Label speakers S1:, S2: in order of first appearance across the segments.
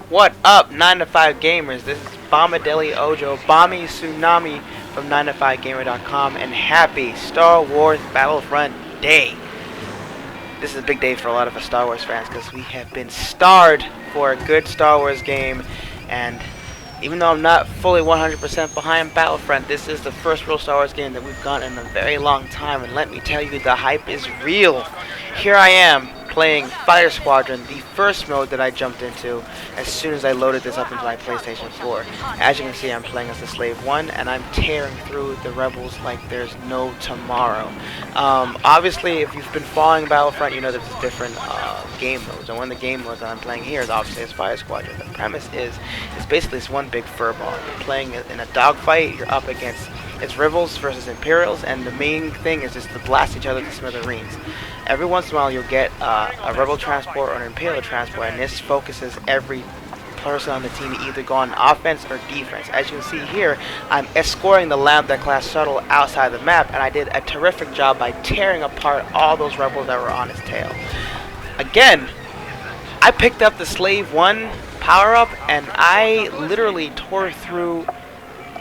S1: What up, 9 to 5 gamers? This is Bombadeli Ojo, Bommy Tsunami from 9to5gamer.com, and happy Star Wars Battlefront Day. This is a big day for a lot of us Star Wars fans because we have been starved for a good Star Wars game, and even though I'm not fully 100% behind Battlefront, this is the first real Star Wars game that we've gotten in a very long time, and let me tell you, the hype is real. Here I am, playing Fighter Squadron, the first mode that I jumped into as soon as I loaded this up into my PlayStation 4. As you can see, I'm playing as the Slave 1, and I'm tearing through the Rebels like there's no tomorrow. Obviously, if you've been following Battlefront, you know there's different game modes, and one of the game modes that I'm playing here is obviously as Fighter Squadron. The premise is, it's basically this one big furball. You're playing in a dogfight, you're up against it's Rebels versus Imperials, and the main thing is just to blast each other to smithereens. Every once in a while you'll get a Rebel transport or an Imperial transport, and this focuses every person on the team to either go on offense or defense. As you can see here, I'm escorting the Lambda class shuttle outside the map, and I did a terrific job by tearing apart all those Rebels that were on his tail. Again, I picked up the Slave 1 power-up, and I literally tore through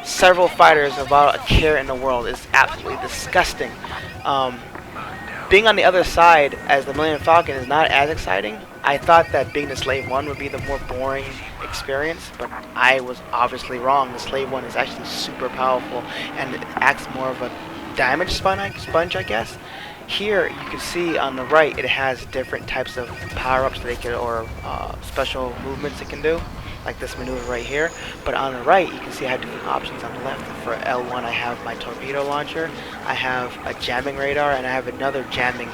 S1: several fighters without a care in the world. It's absolutely disgusting. Being on the other side as the Millennium Falcon is not as exciting. I thought that being the Slave 1 would be the more boring experience, but I was obviously wrong. The Slave 1 is actually super powerful, and it acts more of a damage sponge, I guess. Here you can see on the right it has different types of power-ups that it can, or special movements it can do, like this maneuver right here. But on the right you can see I have different options. On the left, for L1, I have my torpedo launcher, I have a jamming radar, and I have another jamming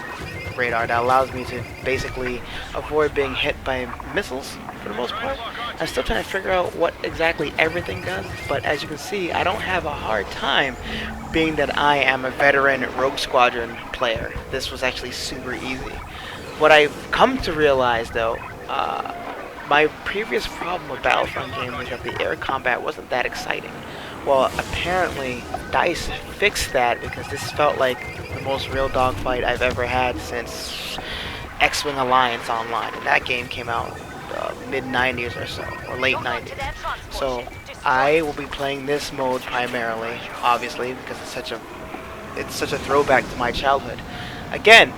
S1: radar that allows me to basically avoid being hit by missiles for the most part. I'm still trying to figure out what exactly everything does, but as you can see, I don't have a hard time, being that I am a veteran Rogue Squadron player. This was actually super easy. What I've come to realize though, my previous problem with Battlefront game was that the air combat wasn't that exciting. Well, apparently DICE fixed that, because this felt like the most real dogfight I've ever had since X-Wing Alliance Online, and that game came out mid-90s or so, or late 90s. So I will be playing this mode primarily, obviously, because it's such a throwback to my childhood. Again,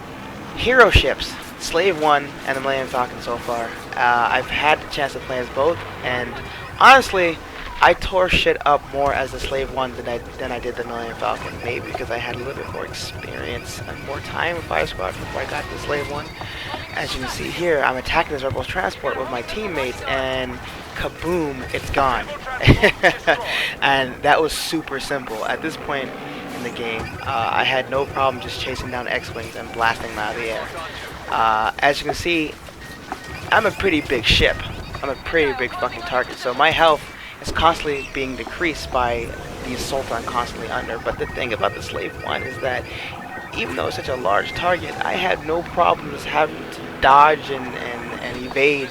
S1: hero ships, Slave 1 and the Millennium Falcon so far. I've had the chance to play as both, and honestly, I tore shit up more as the Slave 1 than I did the Millennium Falcon. Maybe because I had a little bit more experience and more time with Fire Squad before I got to Slave 1. As you can see here, I'm attacking this Rebels transport with my teammates, and kaboom, it's gone. And that was super simple. At this point in the game, I had no problem just chasing down X-Wings and blasting them out of the air. As you can see, I'm a pretty big ship. I'm a pretty big fucking target, so my health is constantly being decreased by the assault I'm constantly under. But the thing about the Slave 1 is that even though it's such a large target, I had no problem just having to dodge and evade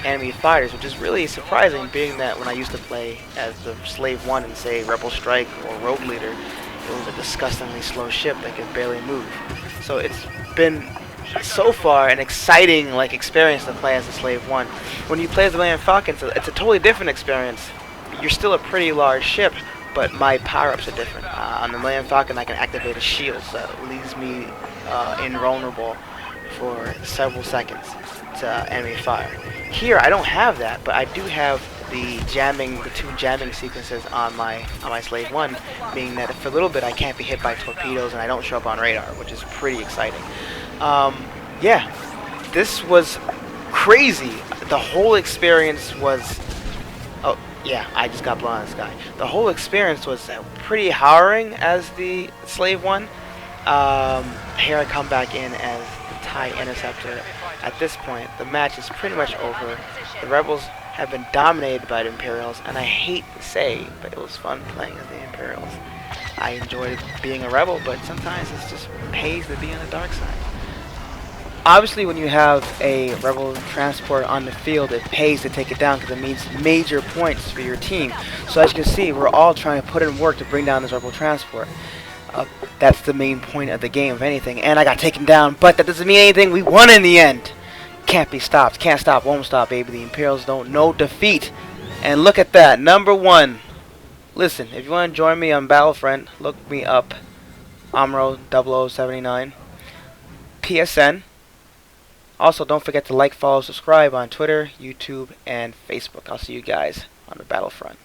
S1: enemy fighters, which is really surprising, being that when I used to play as the Slave 1 in, say, Rebel Strike or Rogue Leader, it was a disgustingly slow ship that could barely move. So it's been so far an exciting experience to play as a Slave 1. When you play as the Millennium Falcon, it's a totally different experience. You're still a pretty large ship, but my power-ups are different. On the Millennium Falcon, I can activate a shield, so it leaves me invulnerable for several seconds to enemy fire. Here, I don't have that, but I do have the two jamming sequences on my Slave 1, meaning that for a little bit I can't be hit by torpedoes and I don't show up on radar, which is pretty exciting. Yeah, this was crazy. The whole experience was... Oh, yeah, I just got blown out of the sky. The whole experience was pretty harrowing as the Slave 1. Here I come back in as the TIE Interceptor. At this point, the match is pretty much over. The Rebels have been dominated by the Imperials, and I hate to say, but it was fun playing as the Imperials. I enjoyed being a Rebel, but sometimes it just pays to be on the dark side. Obviously, when you have a Rebel transport on the field, it pays to take it down because it means major points for your team. So as you can see, we're all trying to put in work to bring down this Rebel transport. That's the main point of the game, if anything. And I got taken down, but that doesn't mean anything. We won in the end. Can't be stopped. Can't stop. Won't stop, baby. The Imperials don't know defeat. And look at that. Number 1. Listen, if you want to join me on Battlefront, look me up. Amro0079. PSN. Also, don't forget to like, follow, subscribe on Twitter, YouTube, and Facebook. I'll see you guys on the Battlefront.